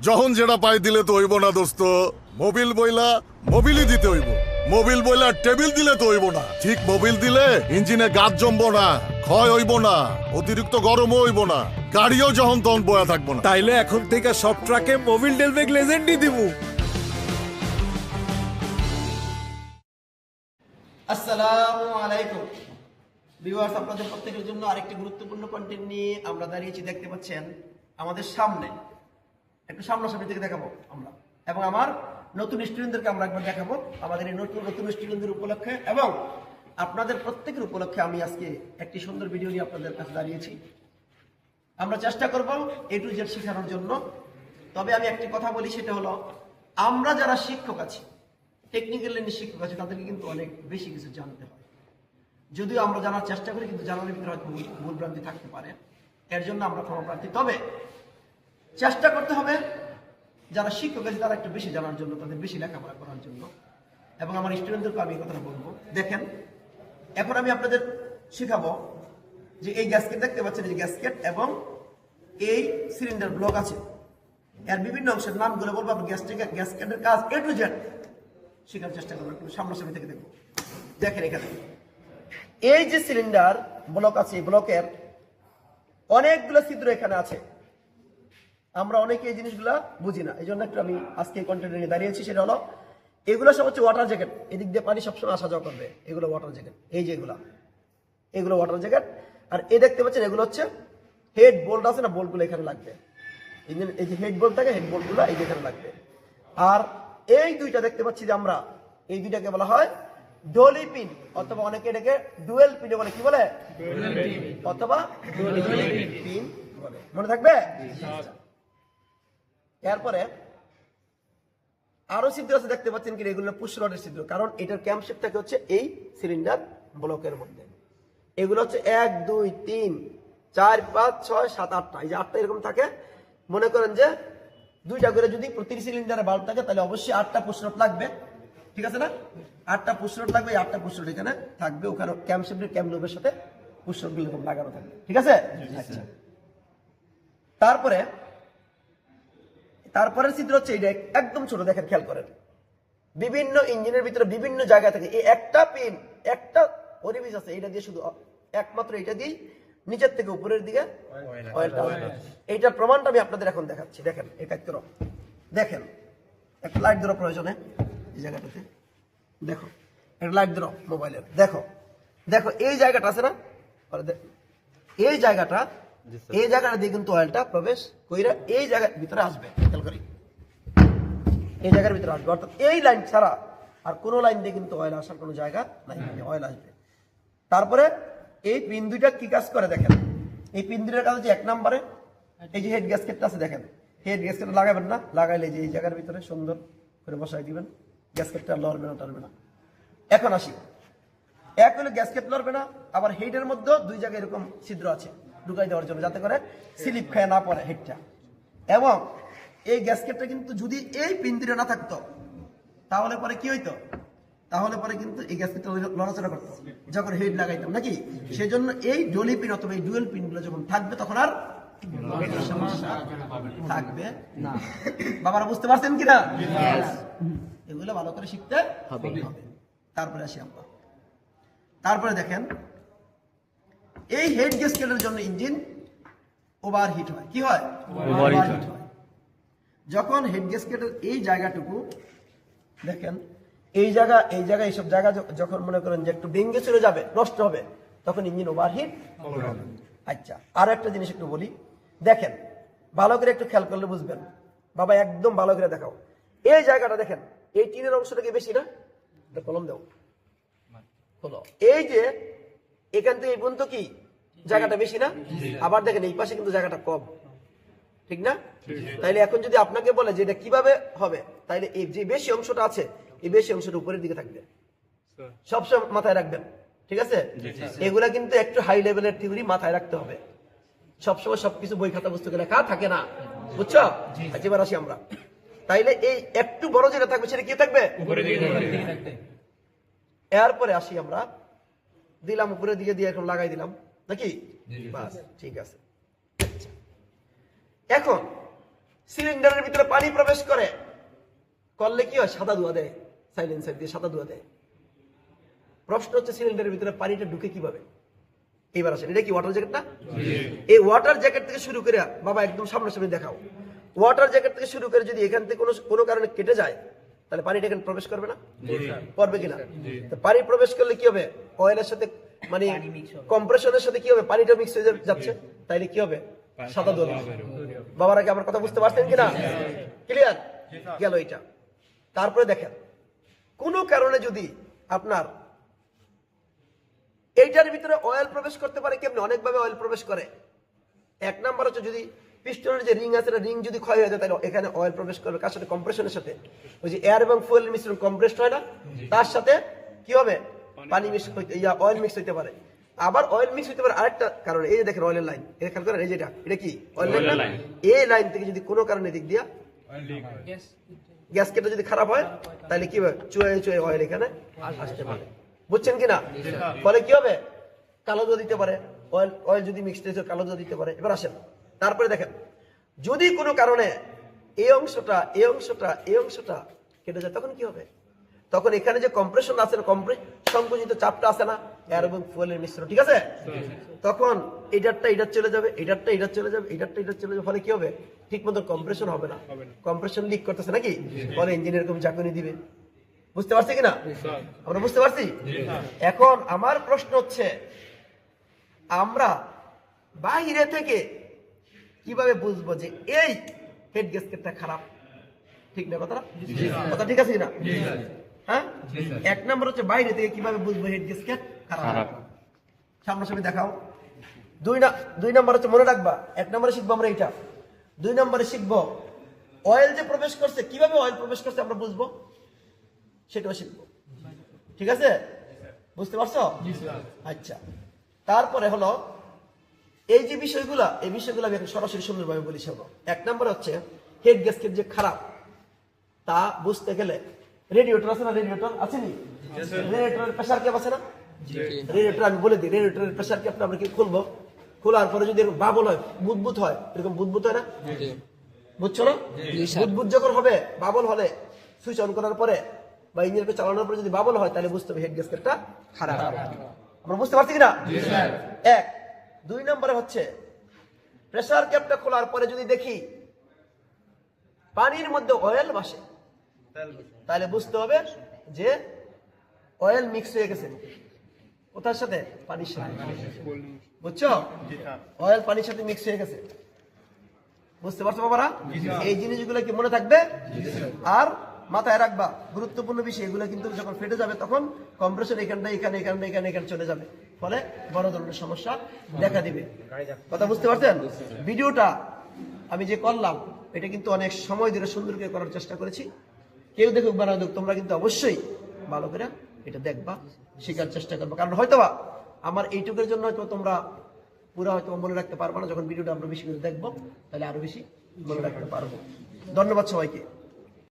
যখন যেটা পাই দিলে তো হইব না দোস্ত। মোবিল বইলা মোবিলই দিতে হইব। মোবিল বইলা টেবিল দিলে তো হইব না। ঠিক মোবিল দিলে ইঞ্জিনে গাছ জমবো না, ক্ষয় হইব না, অতিরিক্ত গরমও হইব না, গাড়িও যখন তখন বয়া থাকবো না। তাইলে এখন থেকে সব ট্রাকে মোবিল ডেলবেক লেজেন্ডই দিমু। আসসালামু আলাইকুম ভিউয়ার্স, আপনাদের প্রত্যেকের জন্য আরেকটি গুরুত্বপূর্ণ কন্টেন্ট নিয়ে আমরা দাঁড়িয়েছি। দেখতে পাচ্ছেন আমাদের সামনে, একটু সামনাসামনি থেকে দেখাবো আমরা, এবং আমার নতুন স্টুডেন্টদেরকে আমরা একবার দেখাবো আমাদের এই নতুন স্টুডেন্টদের উপলক্ষে, এবং আপনাদের প্রত্যেকের উপলক্ষে আমি আজকে একটি সুন্দর ভিডিও নিয়ে আপনাদের কাছে দাঁড়িয়েছি। আমরা চেষ্টা করব A to Z শেখানোর জন্য। তবে আমি একটি কথা বলি, সেটা হলো আমরা যারা শিক্ষক আছি, টেকনিক্যাল লাইনের শিক্ষক আছে, তাদেরকে কিন্তু অনেক বেশি কিছু জানতে হয়। যদিও আমরা জানার চেষ্টা করি, কিন্তু জানার ভিতরে হয়তো ভুলভ্রান্তি থাকতে পারে, এর জন্য আমরা ক্ষমাপ্রার্থী। তবে চেষ্টা করতে হবে যারা শিক্ষক আছে তারা একটু বেশি জানার জন্য, তাদের বেশি লেখাপড়া করার জন্য। এবং আমার স্টুডেন্টদেরকে আমি এই কথাটা বলবো। দেখেন, এখন আমি আপনাদের শেখাবো যে এই গ্যাসকেট দেখতে পাচ্ছেন, এই গ্যাসকেট এবং এই সিলিন্ডার ব্লক আছে, এর বিভিন্ন অংশের নামগুলো বলবো। আপনি গ্যাসকেটের কাজ A to Z শেখার চেষ্টা করবেন, একটু সামনাসামনি থেকে দেখবো। দেখেন এখানে এই যে সিলিন্ডার ব্লক আছে, এই ব্লকের অনেকগুলো ছিদ্র এখানে আছে। আমরা অনেকে এই জিনিসগুলা বুঝি না, এই জন্য একটু আমি আজকে কন্টেন্ট নিয়ে দাঁড়িয়েছি। সেটা হলো এগুলো সব হচ্ছে ওয়াটার জ্যাকেট। এদিক দিয়ে পানি সবসময় আসা যাওয়া করবে, এগুলো ওয়াটার জ্যাকেট। এই যে এগুলো ওয়াটার জ্যাকেট। আর এই দেখতে পাচ্ছেন এগুলো হচ্ছে হেড বোল্ট আছে না, বোল্টগুলো এখানে লাগবে। এই যে হেড বোল্ট থাকে, হেড বোল্টগুলো এই যে এখানে লাগবে। আর এই দুইটা দেখতে পাচ্ছি যে আমরা, এই দুইটাকে বলা হয় ডলি পিন, অথবা অনেকে এটাকে ডুয়েল পিন বলে। কি বলে? অথবা পিন বলে। মনে থাকবে? এরপরে আরো ছিদ্র আছে দেখতে পাচ্ছেন কি, এগুলো পুশ রডের ছিদ্র, কারণ এটার ক্যাম্পশেপ থাকে হচ্ছে এই সিলিন্ডার ব্লকের মধ্যে। এগুলো হচ্ছে 1 2 3 4 5 6 7 8টা, এই যে 8টা এরকম থাকে। মনে করেন যে দুইটা করে যদি প্রতি সিলিন্ডারে বাল্ব থাকে, তাহলে অবশ্যই 8টা পুশ রড লাগবে। ঠিক আছে না? 8টা পুশ রড লাগবে। এই 8টা পুশ রড এখানে থাকবে, ওখানে ক্যাম্পশেপের ক্যাম লুবের সাথে পুশ রডগুলো এরকম লাগানো থাকবে। ঠিক আছে? আচ্ছা, তারপরের ছিদ্র হচ্ছে এইটা, একদম ছোট। দেখেন, খেয়াল করেন, বিভিন্ন ইঞ্জিনের ভিতরে বিভিন্ন জায়গা থেকে এই একটা পিন, একটা পরিবেশ আছে, এটা দিয়ে শুধু একমাত্র এটা দিয়ে নিচের থেকে উপরের দিকে অয়েলটা আসবে। এইটার প্রমাণটা আমি আপনাদের এখন দেখাচ্ছি। দেখেন, এই কাজ করো। দেখেন, একটা লাইট ধরো প্রয়োজনে এই জায়গাটাতে। দেখো, একটা লাইট ধরো মোবাইলের। দেখো দেখো এই জায়গাটা আছে না, এই জায়গাটা দিয়ে কিন্তু অয়েলটা প্রবেশ কইরা এই জায়গার ভিতরে আসবে। খেয়াল করি, এই জায়গার ভিতরে আসবে। অর্থাৎ এই লাইন ছাড়া আর কোনো লাইন দিয়ে কিন্তু অয়েল আসার কোনো জায়গা নাই, অয়েল আসবে। তারপরে এই পিন দুইটা কি কাজ করে দেখেন। এই পিন দুইটার কাজ হচ্ছে, 1 নম্বরে এই যে হেড গ্যাসকেটটা আছে, দেখেন হেড গ্যাসকেট লাগাবেন না, লাগাইলে যে এই জায়গার ভিতরে সুন্দর করে বসাই দিবেন, গ্যাসকেটটা লড়বে না, টানবে না। এখন আসি, এক হলো গ্যাসকেট লড়বে না, আবার হেডের মধ্যে দুই জায়গায় এরকম ছিদ্র আছে ঢুকাই দেওয়ার জন্য, যাতে করে স্লিপ খায় না পড়ে হেডটা। এবং এই গ্যাসকেটটা কিন্তু যদি এই পিন দুটো না থাকতো, তাহলে পরে কি হইতো? তাহলে পরে কিন্তু এই গ্যাসকেটটা লড়াচড়া করতো যখন হেড লাগাইতাম, নাকি? সেজন্য এই ডলি পিন অথবা এই ডুয়েল পিন গুলো যখন থাকবে, তখন আর সমস্যা থাকবে না। বাবারা বুঝতে পারছেন কিনা? এগুলো ভালো করে শিখতে হবে। তারপরে আসি আমরা। তারপরে দেখেন, এই হেড গ্যাসকেটের জন্য ইঞ্জিন ওভারহিট হয়। কি হয়? ওভারহিট হয়। যখন হেড গ্যাসকেটের এই জায়গাটুকু দেখেন, এই জায়গা এইসব জায়গা যখন মনে করেন যে একটু ভেঙে চলে যাবে, নষ্ট হবে, তখন ইঞ্জিন ওভারহিট হবে। আচ্ছা, আর একটা জিনিস একটু বলি। দেখেন, ভালো করে একটু খেয়াল করলে বুঝবেন। বাবা, একদম ভালো করে দেখাও। এই জায়গাটা দেখেন, এই টিনের অংশটা কি বেশি না? কলম দাও, হলো। এই যে এখান থেকে এই পর্যন্ত কি জায়গাটা বেশি না? আবার দেখেন এই পাশে কিন্তু জায়গাটা কম, ঠিক না? তাইলে এখন যদি আপনাকে বলে যে এটা কিভাবে হবে, তাইলে এই যে বেশি অংশটা আছে, এই বেশি অংশটা উপরের দিকে থাকবে। সবসময় মাথায় রাখবেন, ঠিক আছে? এগুলা কিন্তু একটু হাই লেভেলের থিওরি, মাথায় রাখতে হবে। সবসময় সবকিছু বই খাতা পুস্তকে লেখা থাকে না, বুঝছো? আচ্ছা, এবার আসি আমরা। তাইলে এই একটু বড় যেটা থাকবে, সেটা কি থাকবে? উপরের দিকে থাকবে। এরপরে আসি আমরা, দিলাম উপরের দিকে দিয়ে এখন লাগাই দিলাম, নাকি? বাস, ঠিক আছে। এখন সিলিন্ডারের ভিতরে পানি প্রবেশ করলে কি হয়? সাদা ধোঁয়া দেয়, সাইলেন্সার দিয়ে সাদা ধোঁয়া দেয়। প্রশ্ন হচ্ছে সিলিন্ডারের ভিতরে পানিটা ঢুকে কিভাবে? এইবার আসেন, এটা কি ওয়াটার জ্যাকেট না? এই ওয়াটার জ্যাকেট থেকে শুরু করে, বাবা একদম সামনাসামনি দেখাও, ওয়াটার জ্যাকেট থেকে শুরু করে যদি এখান থেকে কোনো কারণে কেটে যায়, তাহলে পানিটা এখানে প্রবেশ করবে না? করবে কিনা? পানি প্রবেশ করলে কি হবে? অয়েলের সাথে মানে কম্প্রেশনের সাথে কি হবে? পানিটা মিক্স হয়ে যাচ্ছে, তাইলে কি হবে? সাদা ধোঁয়া। বাবারা কি আমার কথা বুঝতে পারছেন কিনা? ক্লিয়ার গেল এটা। তারপরে দেখেন, কোন কারণে যদি আপনার এইটার ভিতরে অয়েল প্রবেশ করতে পারে, কেমনি? অনেকভাবে অয়েল প্রবেশ করে। এক নাম্বার হচ্ছে, যদি পিস্টনের যে রিং আছে, রিং যদি ক্ষয় হয়ে যায়, তাহলে এখানে অয়েল প্রবেশ করবে। কার সাথে? কম্প্রেশনের সাথে। ওই যে এয়ার এবং ফুয়েলের মিশ্রণ কম্প্রেসড হয় না, তার সাথে কি হবে? পানি মিক্স হইতে, অয়েল মিক্স হইতে পারে। আবার অয়েল মিক্স হইতে পারে আরেকটা কারণে, এই যে দেখেন অয়েলের লাইন, এটা খেয়াল করেন, এই যেটা, এটা কি অয়েল লাইন? এই লাইন থেকে যদি কোনো কারণে দিক দিয়া গ্যাসকেটটা যদি খারাপ হয়, তাহলে কি হবে? চুয়ে চুয়ে অয়েল এখানে আসতে পারে। বুঝছেন কিনা? ফলে কি হবে? কালো ধোঁয়া দিতে পারে। অয়েল যদি মিক্সড হয়েছে, কালো ধোঁয়া দিতে পারে। এবার আসেন, তারপরে দেখেন, যদি কোনো কারণে এই অংশটা কেটে যায়, তখন কি হবে? তখন এখানে যে কম্প্রেশন আছে, সংকুচিত চাপটা আছে না, এয়ার এবং ফুয়েলের মিশ্রণ, ঠিক আছে? তখন এটারটা চলে যাবে, এটারটা চলে যাবে, এটারটা চলে যাবে। ফলে কি হবে? ঠিক মতো কম্প্রেশন হবে না, কম্প্রেশন লিক করতেছে নাকি? ফলে ইঞ্জিন এরকম ঝাঁকুনি দিবে। বুঝতে পারছি কিনা? আমরা বুঝতে পারছি। এখন আমার প্রশ্ন হচ্ছে, আমরা বাইরে থেকে কিভাবে বুঝবো যে এই হেড গ্যাসকেটটা খারাপ? ঠিক না কথাটা? কথা ঠিক আছে কিনা? হ্যাঁ, এক নম্বর হচ্ছে বাইরে থেকে কিভাবে বুঝবো হেড গ্যাসকেট খারাপ? সামনাসামনি দেখাও। দুই নম্বর হচ্ছে, মনে রাখবা, এক নম্বরে শিখবো আমরা এটা, 2 নম্বরে শিখবো অয়েল যে প্রবেশ করছে, কিভাবে অয়েল প্রবেশ করছে আমরা বুঝবো, সেটাও শিখবো। ঠিক আছে? বুঝতে পারছো? আচ্ছা, তারপরে হলো এই যে বিষয়গুলা, এই বিষয়গুলো আমি এখন সরাসরি সুন্দরভাবে বলি। শোনো, 1 নম্বর হচ্ছে হেড গ্যাসকেট যে খারাপ তা বুঝতে গেলে রেডিয়েটর আছে না? রেডিয়েটর আছে নি? রেডিয়েটরের প্রেসার ক্যাপ আছে না? রেডিয়েটর আমি বলে দিই, রেডিয়েটরের প্রেসার ক্যাপটা আমরা কি খুলবো? খোলার পরে যদি এরকম বাবল হয়, বুদবুদ হয়, এরকম বুদবুদ হয় না? বুঝছো না? বুদবুদ যখন হবে, বাবল হলে, সুইচ অন করার পরে বা ইঞ্জিনকে চালানোর পরে যদি বাবল হয়, তাহলে বুঝতে হবে হেড গ্যাসকেটটা খারাপ। আমরা বুঝতে পারছি কিনা? 1 2 নম্বরে হচ্ছে প্রেসার ক্যাপটা খোলার পরে যদি দেখি পানির মধ্যে অয়েল ভাসে, তাহলে বুঝতে হবে যে অয়েল মিক্স হয়ে গেছে। কোথার সাথে? পানির সাথে। বুঝছো? অয়েল পানির সাথে মিক্স হয়ে গেছে। বুঝতে পারছো বাবারা? এই জিনিসগুলো কি মনে থাকবে? আর মাথায় রাখবা, গুরুত্বপূর্ণ বিষয় এগুলো কিন্তু যখন ফেটে যাবে, তখন কম্প্রেসর এখানে চলে যাবে, ফলে বড় ধরনের সমস্যা দেখা দিবে। কথা বুঝতে পারছেন? ভিডিওটা আমি যে করলাম, এটা কিন্তু অনেক সময় ধরে সুন্দর করে করার চেষ্টা করেছি। কেউ দেখুক বা না দেখুক, তোমরা কিন্তু অবশ্যই ভালো করে এটা দেখবা, শেখার চেষ্টা করবা। কারণ হয়তোবা আমার এইটুকুর জন্য হয়তো তোমরা পুরো হয়তো মনে রাখতে পারবো না, যখন ভিডিওটা আমরা বেশি করে দেখবো, তাহলে আরো বেশি মনে রাখতে পারবো। ধন্যবাদ সবাইকে।